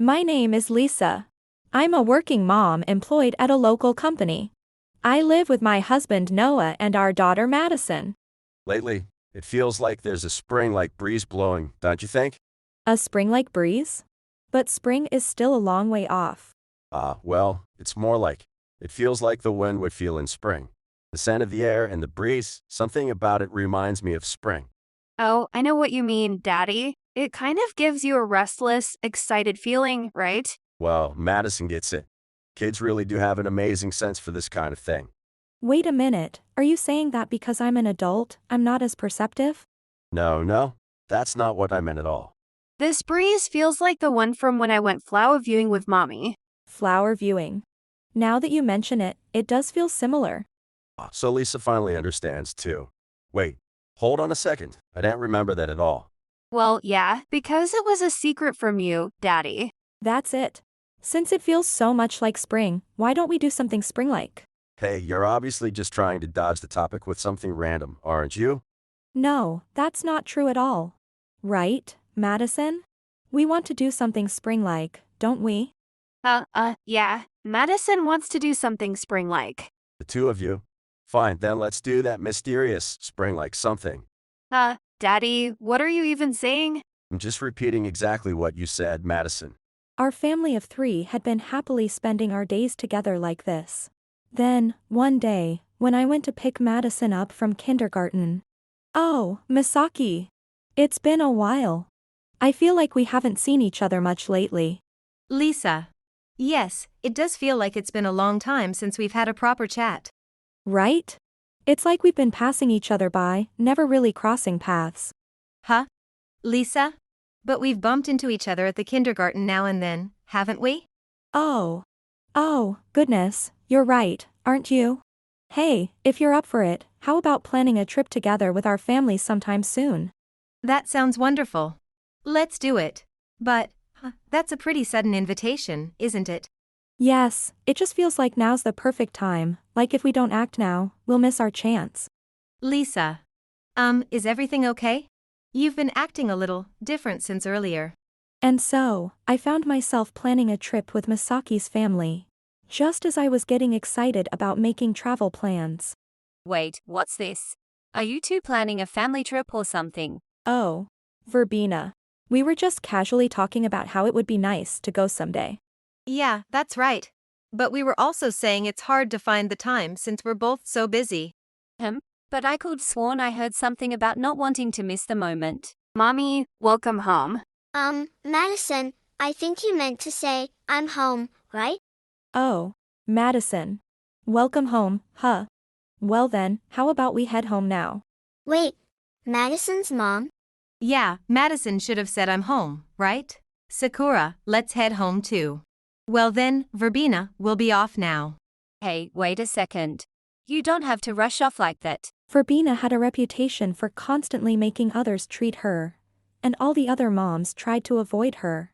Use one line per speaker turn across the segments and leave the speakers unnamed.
My name is Lisa. I'm a working mom employed at a local company. I live with my husband Noah and our daughter Madison.
Lately, it feels like there's a spring-like breeze blowing, don't you think?
A spring-like breeze? But spring is still a long way off.
Well, it's more like, it feels like the wind would feel in spring. The scent of the air and the breeze, something about it reminds me of spring.
Oh, I know what you mean, Daddy. It kind of gives you a restless, excited feeling, right?
Well, Madison gets it. Kids really do have an amazing sense for this kind of thing.
Wait a minute, are you saying that because I'm an adult, I'm not as perceptive?
No, that's not what I meant at all.
This breeze feels like the one from when I went flower viewing with Mommy.
Flower viewing. Now that you mention it, it does feel similar.
So Lisa finally understands, too. Wait, hold on a second. I didn't remember that at all.
Well, yeah, because it was a secret from you, Daddy.
That's it. Since it feels so much like spring, why don't we do something spring-like?
Hey, you're obviously just trying to dodge the topic with something random, aren't you?
No, that's not true at all. Right, Madison? We want to do something spring-like, don't we?
Yeah. Madison wants to do something spring-like.
The two of you? Fine, then let's do that mysterious spring-like something.
Daddy, what are you even saying?
I'm just repeating exactly what you said, Madison.
Our family of 3 had been happily spending our days together like this. Then, one day, when I went to pick Madison up from kindergarten. Oh, Misaki. It's been a while. I feel like we haven't seen each other much lately.
Lisa. Yes, it does feel like it's been a long time since we've had a proper chat.
Right? It's like we've been passing each other by, never really crossing paths.
Huh? Lisa? But we've bumped into each other at the kindergarten now and then, haven't we?
Oh, goodness, you're right, aren't you? Hey, if you're up for it, how about planning a trip together with our families sometime soon?
That sounds wonderful. Let's do it. But, that's a pretty sudden invitation, isn't it?
Yes, it just feels like now's the perfect time, like if we don't act now, we'll miss our chance.
Lisa. Is everything okay? You've been acting a little different since earlier.
And so, I found myself planning a trip with Misaki's family. Just as I was getting excited about making travel plans.
Wait, what's this? Are you two planning a family trip or something?
Oh, Verbena. We were just casually talking about how it would be nice to go someday.
Yeah, that's right. But we were also saying it's hard to find the time since we're both so busy.
But I could sworn I heard something about not wanting to miss the moment.
Mommy, welcome home.
Madison, I think you meant to say, I'm home, right?
Oh, Madison. Welcome home, huh? Well then, how about we head home now?
Wait, Madison's mom?
Yeah, Madison should have said I'm home, right? Sakura, let's head home too. Well then, Verbena, we'll be off now.
Hey, wait a second. You don't have to rush off like that.
Verbena had a reputation for constantly making others treat her. And all the other moms tried to avoid her.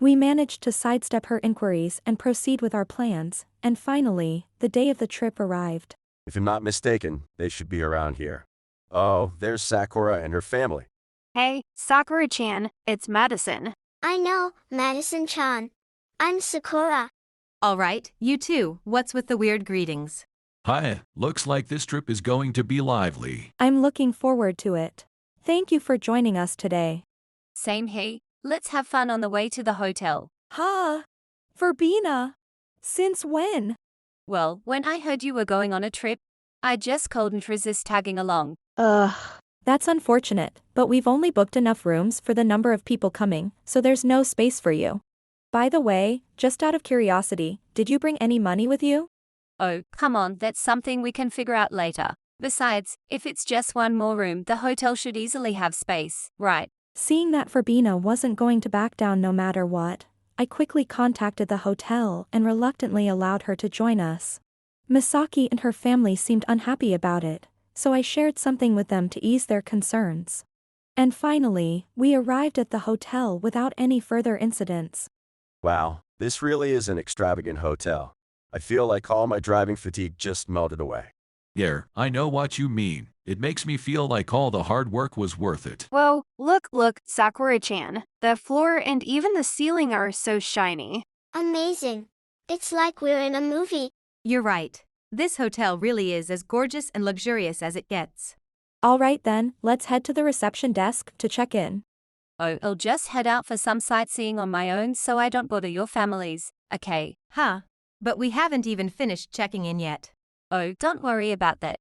We managed to sidestep her inquiries and proceed with our plans, and finally, the day of the trip arrived.
If I'm not mistaken, they should be around here. Oh, there's Sakura and her family.
Hey, Sakura-chan, it's Madison.
I know, Madison-chan. I'm Sakura.
All right, you too, what's with the weird greetings?
Hi, looks like this trip is going to be lively.
I'm looking forward to it. Thank you for joining us today.
Same here. Let's have fun on the way to the hotel.
Huh? Verbena? Since when?
Well, when I heard you were going on a trip, I just couldn't resist tagging along.
That's unfortunate, but we've only booked enough rooms for the number of people coming, so there's no space for you. By the way, just out of curiosity, did you bring any money with you?
Oh, come on, that's something we can figure out later. Besides, if it's just one more room, the hotel should easily have space, right?
Seeing that Verbena wasn't going to back down no matter what, I quickly contacted the hotel and reluctantly allowed her to join us. Misaki and her family seemed unhappy about it, so I shared something with them to ease their concerns. And finally, we arrived at the hotel without any further incidents.
Wow, this really is an extravagant hotel. I feel like all my driving fatigue just melted away.
Yeah, I know what you mean. It makes me feel like all the hard work was worth it.
Whoa, look, Sakura-chan. The floor and even the ceiling are so shiny.
Amazing. It's like we're in a movie.
You're right. This hotel really is as gorgeous and luxurious as it gets.
All right then, let's head to the reception desk to check in.
Oh, I'll just head out for some sightseeing on my own so I don't bother your families, okay?
Huh? But we haven't even finished checking in yet.
Oh, don't worry about that.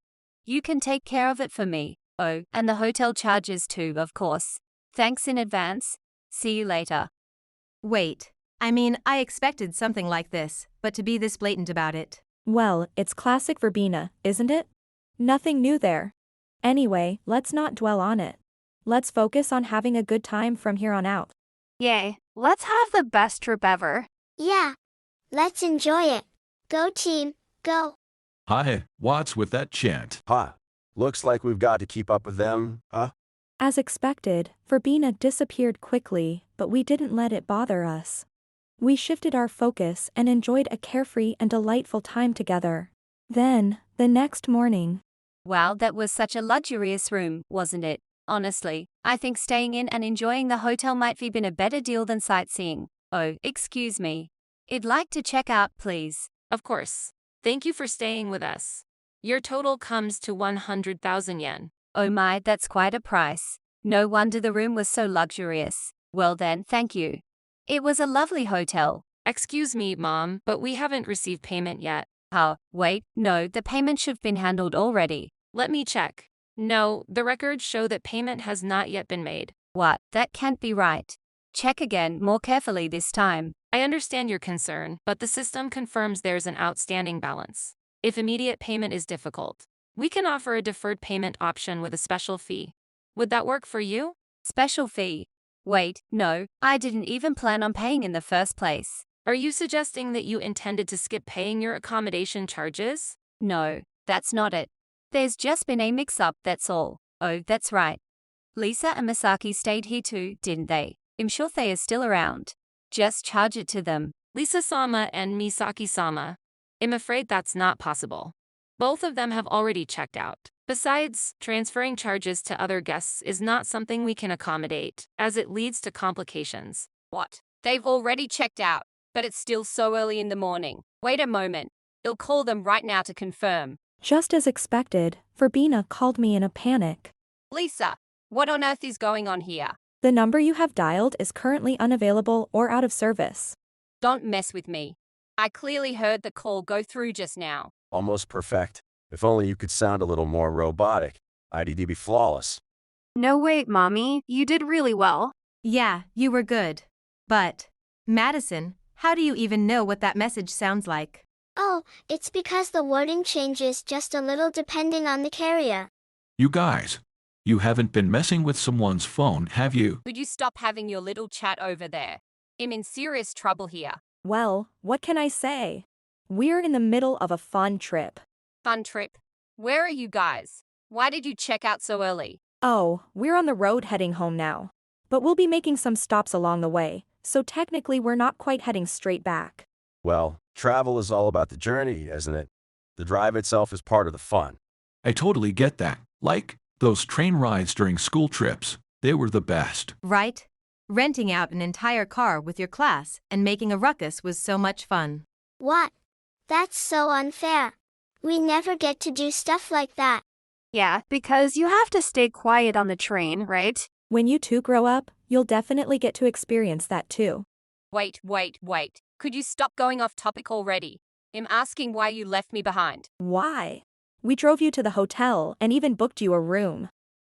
You can take care of it for me. Oh, and the hotel charges too, of course. Thanks in advance. See you later.
Wait. I mean, I expected something like this, but to be this blatant about it.
Well, it's classic Verbena, isn't it? Nothing new there. Anyway, let's not dwell on it. Let's focus on having a good time from here on out.
Yay, let's have the best trip ever.
Yeah. Let's enjoy it. Go team, go.
Hi, what's with that chant?
Ha! Looks like we've got to keep up with them, huh?
As expected, Verbena disappeared quickly, but we didn't let it bother us. We shifted our focus and enjoyed a carefree and delightful time together. Then, the next morning.
Wow, that was such a luxurious room, wasn't it? Honestly, I think staying in and enjoying the hotel might have been a better deal than sightseeing. Oh, excuse me. I'd like to check out, please.
Of course. Thank you for staying with us. Your total comes to 100,000 yen.
Oh my, that's quite a price. No wonder the room was so luxurious. Well then, thank you. It was a lovely hotel.
Excuse me, Mom, but we haven't received payment yet.
Wait, no, the payment should have been handled already.
Let me check. No, the records show that payment has not yet been made.
What? That can't be right. Check again, more carefully this time.
I understand your concern, but the system confirms there's an outstanding balance. If immediate payment is difficult, we can offer a deferred payment option with a special fee. Would that work for you?
Special fee? Wait, no, I didn't even plan on paying in the first place.
Are you suggesting that you intended to skip paying your accommodation charges?
No, that's not it. There's just been a mix-up, that's all. Oh, that's right. Lisa and Misaki stayed here too, didn't they? I'm sure they are still around. Just charge it to them.
Lisa-sama and Misaki-sama. I'm afraid that's not possible. Both of them have already checked out. Besides, transferring charges to other guests is not something we can accommodate, as it leads to complications.
What? They've already checked out, but it's still so early in the morning. Wait a moment. I'll call them right now to confirm.
Just as expected, Verbena called me in a panic.
Lisa, what on earth is going on here?
The number you have dialed is currently unavailable or out of service.
Don't mess with me. I clearly heard the call go through just now.
Almost perfect. If only you could sound a little more robotic. IDD be flawless.
No wait, Mommy, you did really well.
Yeah, you were good. But, Madison, how do you even know what that message sounds like?
Oh, it's because the wording changes just a little depending on the carrier.
You guys, you haven't been messing with someone's phone, have you?
Could you stop having your little chat over there? I'm in serious trouble here.
Well, what can I say? We're in the middle of a fun trip.
Fun trip? Where are you guys? Why did you check out so early?
Oh, we're on the road heading home now. But we'll be making some stops along the way, so technically we're not quite heading straight back.
Well, travel is all about the journey, isn't it? The drive itself is part of the fun.
I totally get that. Like, those train rides during school trips. They were the best.
Right? Renting out an entire car with your class and making a ruckus was so much fun.
What? That's so unfair. We never get to do stuff like that.
Yeah, because you have to stay quiet on the train, right?
When you two grow up, you'll definitely get to experience that too.
Wait. Could you stop going off topic already? I'm asking why you left me behind.
Why? We drove you to the hotel and even booked you a room.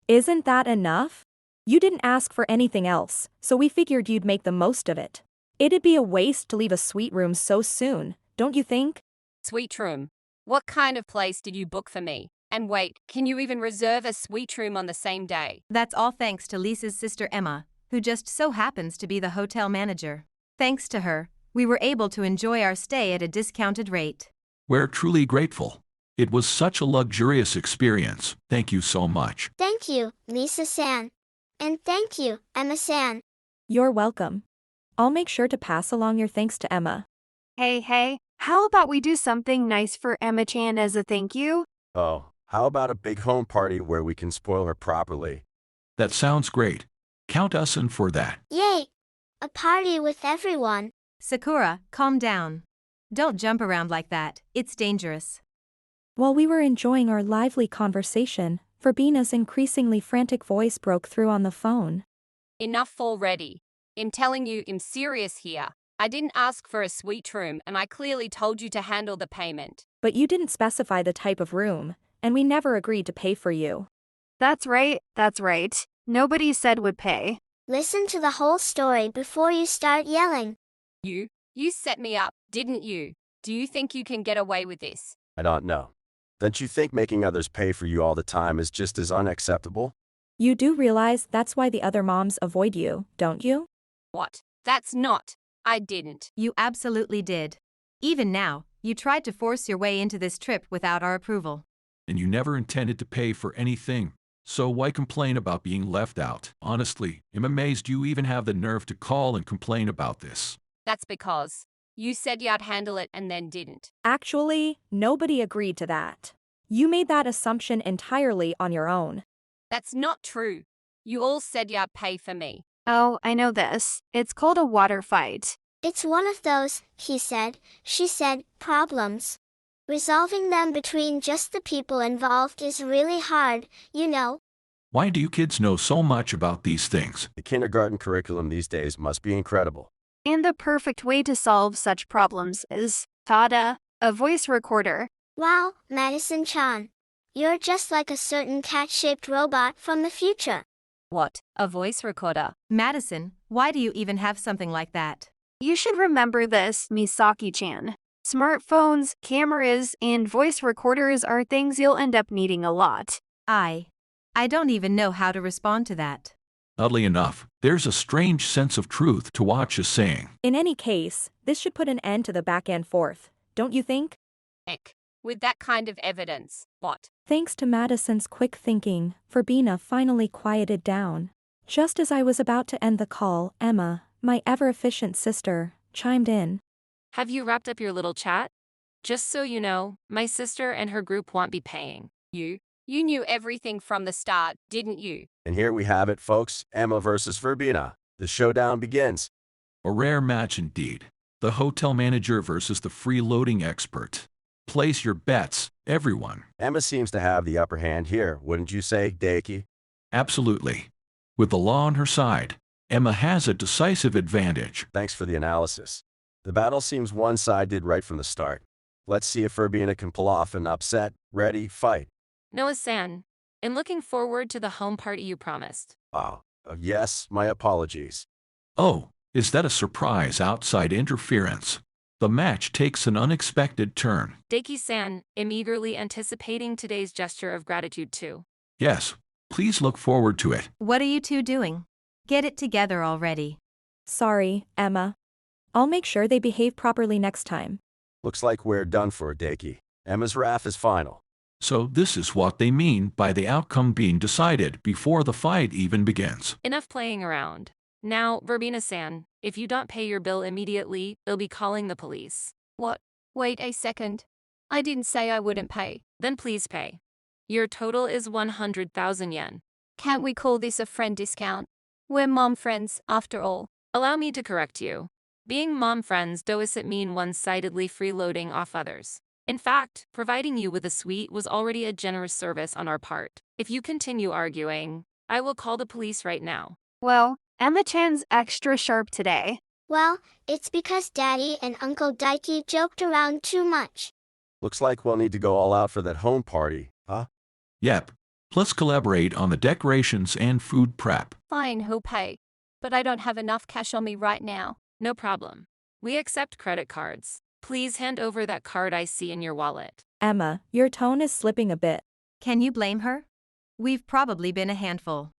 Isn't that enough? You didn't ask for anything else, so we figured you'd make the most of it. It'd be a waste to leave a suite room so soon, don't you think?
Suite room? What kind of place did you book for me? And wait, can you even reserve a suite room on the same day?
That's all thanks to Lisa's sister Emma, who just so happens to be the hotel manager. Thanks to her, we were able to enjoy our stay at a discounted rate.
We're truly grateful. It was such a luxurious experience. Thank you so much.
Thank you, Lisa-san. And thank you, Emma-san.
You're welcome. I'll make sure to pass along your thanks to Emma.
Hey, how about we do something nice for Emma-chan as a thank you?
Oh, How about a big home party where we can spoil her properly?
That sounds great. Count us in for that.
Yay! A party with everyone.
Sakura, calm down. Don't jump around like that, it's dangerous.
While we were enjoying our lively conversation, Verbena's increasingly frantic voice broke through on the phone.
Enough already. I'm telling you, I'm serious here. I didn't ask for a suite room and I clearly told you to handle the payment.
But you didn't specify the type of room, and we never agreed to pay for you.
That's right, that's right. Nobody said would pay.
Listen to the whole story before you start yelling.
You set me up, didn't you? Do you think you can get away with this?
I don't know. Don't you think making others pay for you all the time is just as unacceptable?
You do realize that's why the other moms avoid you, don't you?
What? That's not. I didn't.
You absolutely did. Even now, you tried to force your way into this trip without our approval.
And you never intended to pay for anything. So why complain about being left out? Honestly, I'm amazed you even have the nerve to call and complain about this.
That's because you said you'd handle it and then didn't.
Actually, nobody agreed to that. You made that assumption entirely on your own.
That's not true. You all said you'd pay for me.
Oh, I know this. It's called a water fight.
It's one of those, he said, she said, problems. Resolving them between just the people involved is really hard, you know.
Why do you kids know so much about these things?
The kindergarten curriculum these days must be incredible.
And the perfect way to solve such problems is, tada, a voice recorder.
Wow, Madison-chan. You're just like a certain cat-shaped robot from the future.
What? A voice recorder?
Madison, why do you even have something like that?
You should remember this, Misaki-chan. Smartphones, cameras, and voice recorders are things you'll end up needing a lot.
I don't even know how to respond to that.
Oddly enough, there's a strange sense of truth to what you're saying.
In any case, this should put an end to the back and forth, don't you think?
Heck, with that kind of evidence, what?
Thanks to Madison's quick thinking, Verbena finally quieted down. Just as I was about to end the call, Emma, my ever-efficient sister, chimed in.
Have you wrapped up your little chat? Just so you know, my sister and her group won't be paying.
You knew everything from the start, didn't you?
And here we have it, folks. Emma versus Verbena. The showdown begins.
A rare match indeed. The hotel manager versus the freeloading expert. Place your bets, everyone.
Emma seems to have the upper hand here, wouldn't you say, Daiki?
Absolutely. With the law on her side, Emma has a decisive advantage.
Thanks for the analysis. The battle seems one-sided right from the start. Let's see if Verbena can pull off an upset. Ready, fight.
Noah-san, I'm looking forward to the home party you promised.
Yes, my apologies.
Oh, is that a surprise outside interference? The match takes an unexpected turn.
Daiki-san, I'm eagerly anticipating today's gesture of gratitude too.
Yes, please look forward to it.
What are you two doing? Get it together already.
Sorry, Emma. I'll make sure they behave properly next time.
Looks like we're done for, Daiki. Emma's wrath is final.
So this is what they mean by the outcome being decided before the fight even begins.
Enough playing around. Now, Verbena-san, if you don't pay your bill immediately, they'll be calling the police.
What? Wait a second. I didn't say I wouldn't pay.
Then please pay. Your total is 100,000 yen.
Can't we call this a friend discount? We're mom friends, after all.
Allow me to correct you. Being mom friends doesn't mean one-sidedly freeloading off others. In fact, providing you with a suite was already a generous service on our part. If you continue arguing, I will call the police right now.
Well, Emma-chan's extra sharp today.
Well, it's because Daddy and Uncle Daiki joked around too much.
Looks like we'll need to go all out for that home party, huh?
Yep. Let's collaborate on the decorations and food prep.
Fine, he'll pay. But I don't have enough cash on me right now.
No problem. We accept credit cards. Please hand over that card I see in your wallet.
Emma, your tone is slipping a bit.
Can you blame her? We've probably been a handful.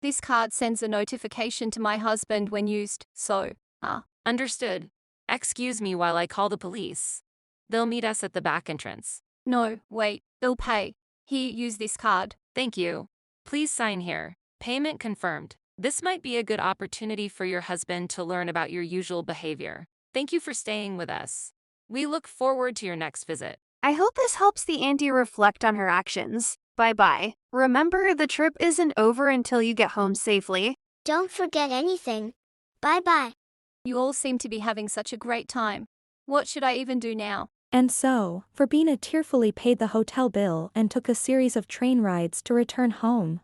This card sends a notification to my husband when used, so,
Understood. Excuse me while I call the police. They'll meet us at the back entrance.
No, wait, they'll pay. Here, use this card.
Thank you. Please sign here. Payment confirmed. This might be a good opportunity for your husband to learn about your usual behavior. Thank you for staying with us. We look forward to your next visit.
I hope this helps the auntie reflect on her actions. Bye-bye. Remember, the trip isn't over until you get home safely.
Don't forget anything. Bye-bye.
You all seem to be having such a great time. What should I even do now?
And so, Verbena tearfully paid the hotel bill and took a series of train rides to return home.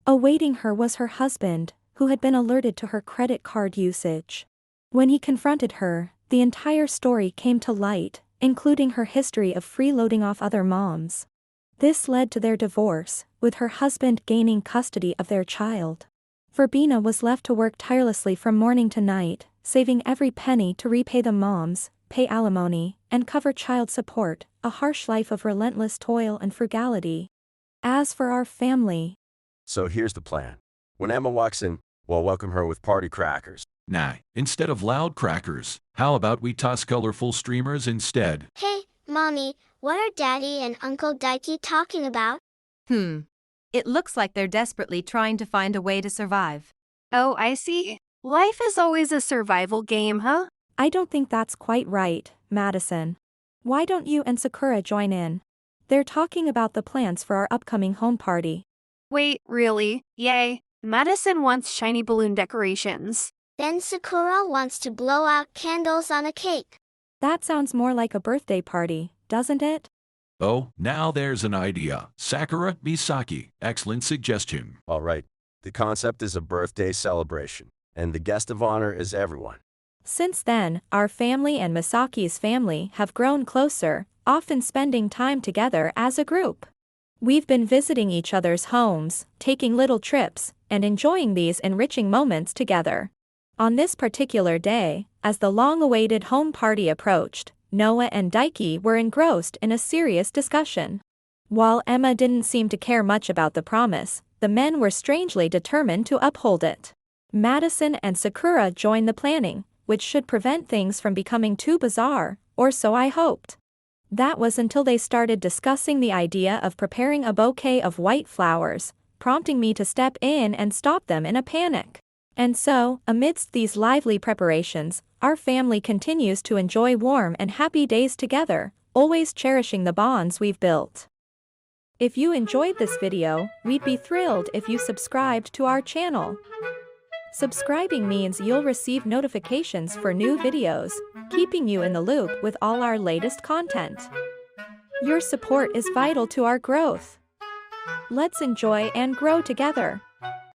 Awaiting her was her husband, who had been alerted to her credit card usage. When he confronted her, the entire story came to light, including her history of freeloading off other moms. This led to their divorce, with her husband gaining custody of their child. Verbena was left to work tirelessly from morning to night, saving every penny to repay the moms, pay alimony, and cover child support, a harsh life of relentless toil and frugality. As for our family.
So here's the plan. When Emma walks in, we'll welcome her with party crackers.
Nah, instead of loud crackers, how about we toss colorful streamers instead?
Hey, Mommy, what are Daddy and Uncle Daiki talking about?
It looks like they're desperately trying to find a way to survive.
Oh, I see. Life is always a survival game, huh?
I don't think that's quite right, Madison. Why don't you and Sakura join in? They're talking about the plans for our upcoming home party.
Wait, really? Yay. Madison wants shiny balloon decorations.
Then Sakura wants to blow out candles on a cake.
That sounds more like a birthday party, doesn't it?
Oh, now there's an idea. Sakura, Misaki, excellent suggestion.
All right. The concept is a birthday celebration, and the guest of honor is everyone.
Since then, our family and Misaki's family have grown closer, often spending time together as a group. We've been visiting each other's homes, taking little trips, and enjoying these enriching moments together. On this particular day, as the long-awaited home party approached, Noah and Daiki were engrossed in a serious discussion. While Emma didn't seem to care much about the promise, the men were strangely determined to uphold it. Madison and Sakura joined the planning, which should prevent things from becoming too bizarre, or so I hoped. That was until they started discussing the idea of preparing a bouquet of white flowers, prompting me to step in and stop them in a panic. And so, amidst these lively preparations, our family continues to enjoy warm and happy days together, always cherishing the bonds we've built. If you enjoyed this video, we'd be thrilled if you subscribed to our channel. Subscribing means you'll receive notifications for new videos, keeping you in the loop with all our latest content. Your support is vital to our growth. Let's enjoy and grow together.